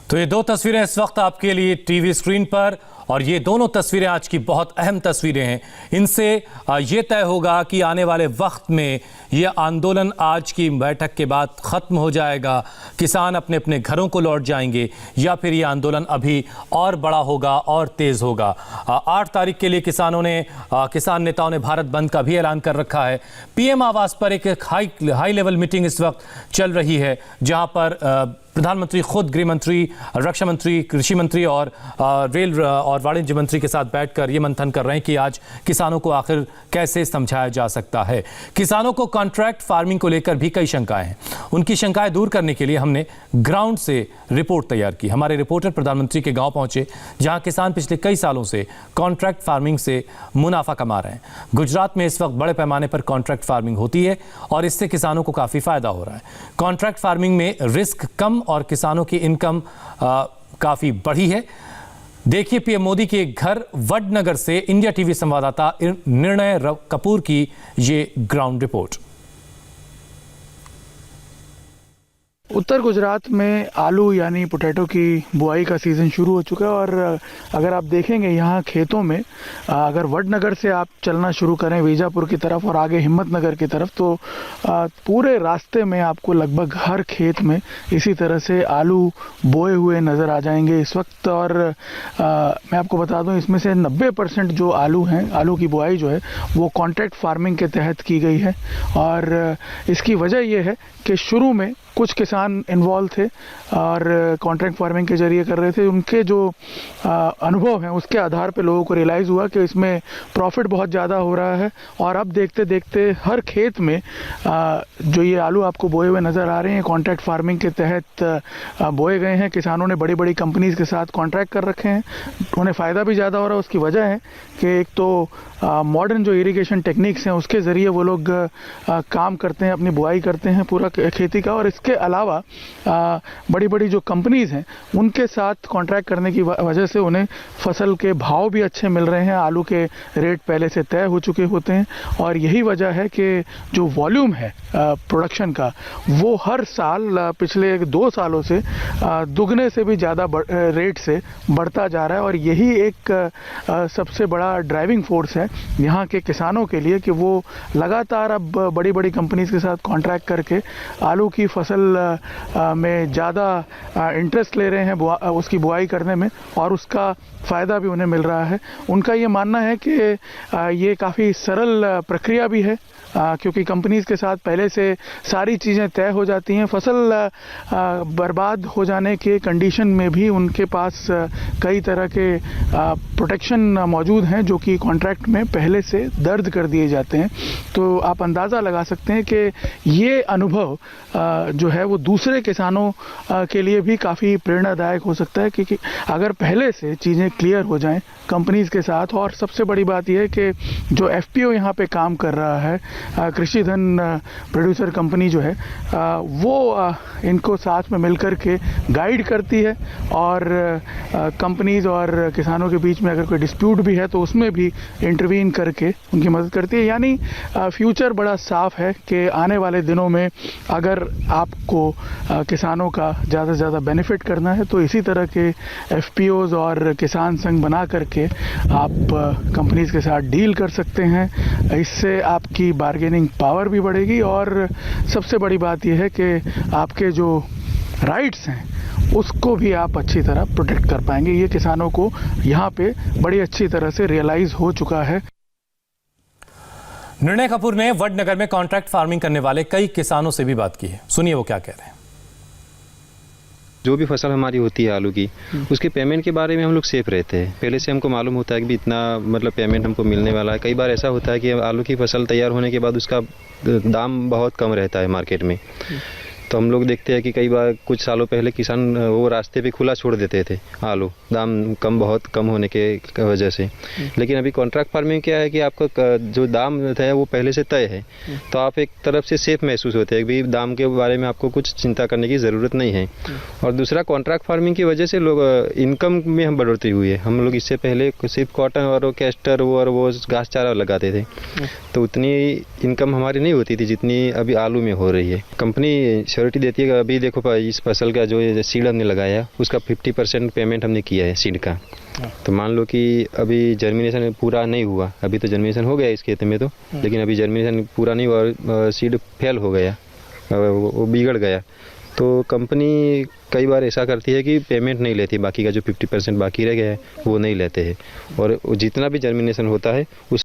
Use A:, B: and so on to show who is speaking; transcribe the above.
A: तो ये दो तस्वीरें इस वक्त आपके लिए टीवी स्क्रीन पर, और ये दोनों तस्वीरें आज की बहुत अहम तस्वीरें हैं। इनसे ये तय होगा कि आने वाले वक्त में ये आंदोलन आज की बैठक के बाद ख़त्म हो जाएगा, किसान अपने अपने घरों को लौट जाएंगे, या फिर ये आंदोलन अभी और बड़ा होगा और तेज़ होगा। 8 तारीख के लिए किसान नेताओं ने भारत बंद का भी ऐलान कर रखा है। पीएम आवास पर एक हाई लेवल मीटिंग इस वक्त चल रही है, जहां पर प्रधानमंत्री खुद गृह मंत्री, रक्षा मंत्री, कृषि मंत्री और रेल और वाणिज्य मंत्री के साथ बैठकर ये मंथन कर रहे हैं कि आज किसानों को आखिर कैसे समझाया जा सकता है। किसानों को कॉन्ट्रैक्ट फार्मिंग को लेकर भी कई शंकाएं हैं। उनकी शंकाएं दूर करने के लिए हमने ग्राउंड से रिपोर्ट तैयार की। हमारे रिपोर्टर प्रधानमंत्री के गांव पहुंचे, जहां किसान पिछले कई सालों से कॉन्ट्रैक्ट फार्मिंग से मुनाफा कमा रहे हैं। गुजरात में इस वक्त बड़े पैमाने पर कॉन्ट्रैक्ट फार्मिंग होती है और इससे किसानों को काफ़ी फायदा हो रहा है। कॉन्ट्रैक्ट फार्मिंग में रिस्क कम और किसानों की इनकम काफ़ी बढ़ी है। देखिए पीएम मोदी के घर वडनगर से इंडिया टीवी संवाददाता निर्णय कपूर की ये ग्राउंड रिपोर्ट।
B: उत्तर गुजरात में आलू यानी पोटैटो की बुआई का सीज़न शुरू हो चुका है और अगर आप देखेंगे यहाँ खेतों में, अगर वडनगर से आप चलना शुरू करें बीजापुर की तरफ और आगे हिम्मतनगर की तरफ, तो पूरे रास्ते में आपको लगभग हर खेत में इसी तरह से आलू बोए हुए नज़र आ जाएंगे इस वक्त। और मैं आपको बता दूं, इसमें से 90% जो आलू हैं, आलू की बुआई जो है वो कॉन्ट्रैक्ट फार्मिंग के तहत की गई है। और इसकी वजह ये है कि शुरू में कुछ किसान इन्वॉल्व थे और कॉन्ट्रैक्ट फार्मिंग के जरिए कर रहे थे। उनके जो अनुभव हैं उसके आधार पे लोगों को रियलाइज़ हुआ कि इसमें प्रॉफिट बहुत ज़्यादा हो रहा है। और अब देखते देखते हर खेत में जो ये आलू आपको बोए हुए नज़र आ रहे हैं कॉन्ट्रैक्ट फार्मिंग के तहत बोए गए हैं। किसानों ने बड़ी बड़ी कंपनीज़ के साथ कॉन्ट्रैक्ट कर रखे हैं, उन्हें फ़ायदा भी ज़्यादा हो रहा है। उसकी वजह है कि एक तो मॉडर्न जो इरिगेशन टेक्निक्स हैं उसके ज़रिए वो लोग काम करते हैं, अपनी बुआई करते हैं पूरा खेती का। और इसके अलावा बड़ी बड़ी जो कंपनीज़ हैं उनके साथ कॉन्ट्रैक्ट करने की वजह से उन्हें फसल के भाव भी अच्छे मिल रहे हैं। आलू के रेट पहले से तय हो चुके होते हैं और यही वजह है कि जो वॉल्यूम है प्रोडक्शन का वो हर साल पिछले 2 सालों से दुगने से भी ज़्यादा रेट से बढ़ता जा रहा है। और यही एक सबसे बड़ा ड्राइविंग फोर्स है यहाँ के किसानों के लिए कि वो लगातार अब बड़ी बड़ी कंपनीज़ के साथ कॉन्ट्रैक्ट करके आलू की फसल में ज़्यादा इंटरेस्ट ले रहे हैं उसकी बुआई करने में, और उसका फ़ायदा भी उन्हें मिल रहा है। उनका ये मानना है कि ये काफ़ी सरल प्रक्रिया भी है क्योंकि कंपनीज़ के साथ पहले से सारी चीज़ें तय हो जाती हैं। फसल बर्बाद हो जाने के कंडीशन में भी उनके पास कई तरह के प्रोटेक्शन मौजूद हैं जो कि कॉन्ट्रैक्ट में पहले से दर्ज कर दिए जाते हैं। तो आप अंदाज़ा लगा सकते हैं कि ये अनुभव जो है वो दूसरे किसानों के लिए भी काफ़ी प्रेरणादायक हो सकता है क्योंकि अगर पहले से चीज़ें क्लियर हो जाएं कंपनीज़ के साथ। और सबसे बड़ी बात यह है कि जो एफपीओ यहाँ पे काम कर रहा है, कृषि धन प्रोड्यूसर कंपनी जो है, वो इनको साथ में मिलकर के गाइड करती है और कंपनीज़ और किसानों के बीच में अगर कोई डिस्प्यूट भी है तो उसमें भी इंटरवीन करके उनकी मदद करती है। यानी फ्यूचर बड़ा साफ है कि आने वाले दिनों में अगर आपको किसानों का ज़्यादा से ज़्यादा बेनिफिट करना है तो इसी तरह के एफपीओज़ और किसान संघ बना करके आप कंपनीज़ के साथ डील कर सकते हैं। इससे आपकी बार्गेनिंग पावर भी बढ़ेगी और सबसे बड़ी बात यह है कि आपके जो राइट्स हैं उसको भी आप अच्छी तरह प्रोटेक्ट कर पाएंगे। ये किसानों को यहाँ पे बड़ी अच्छी तरह से रियलाइज़ हो चुका है।
A: निर्णय कपूर ने वडनगर में कॉन्ट्रैक्ट फार्मिंग करने वाले कई किसानों से भी बात की है। सुनिए वो क्या कह रहे हैं।
C: जो भी फसल हमारी होती है आलू की, उसके पेमेंट के बारे में हम लोग सेफ रहते हैं। पहले से हमको मालूम होता है कि इतना मतलब पेमेंट हमको मिलने वाला है। कई बार ऐसा होता है कि आलू की फसल तैयार होने के बाद उसका दाम बहुत कम रहता है मार्केट में। तो हम लोग देखते हैं कि कई बार कुछ सालों पहले किसान वो रास्ते पे खुला छोड़ देते थे आलू, दाम बहुत कम होने के वजह से। लेकिन अभी कॉन्ट्रैक्ट फार्मिंग क्या है कि आपका जो दाम है वो पहले से तय है, तो आप एक तरफ से सेफ महसूस होते हैं कि दाम के बारे में आपको कुछ चिंता करने की ज़रूरत नहीं है। और दूसरा, कॉन्ट्रैक्ट फार्मिंग की वजह से लोग इनकम में हम बढ़ोतरी हुई है। हम लोग इससे पहले सिर्फ कॉटन और कैस्टर और वो घास चारा लगाते थे, तो उतनी इनकम हमारी नहीं होती थी जितनी अभी आलू में हो रही है। कंपनी श्योरिटी देती है कि अभी देखो इस फसल का जो ये सीड हमने लगाया उसका 50% पेमेंट हमने किया है सीड का। तो मान लो कि अभी जर्मिनेशन पूरा नहीं हुआ, अभी तो जर्मिनेशन हो गया इस खेत में तो, लेकिन अभी जर्मिनेशन पूरा नहीं हुआ और सीड फेल हो गया, वो बिगड़ गया। तो कंपनी कई बार ऐसा करती है कि पेमेंट नहीं लेती, बाकी का जो 50% बाकी रह गया है वो नहीं लेते हैं, और जितना भी जर्मिनेशन होता है उस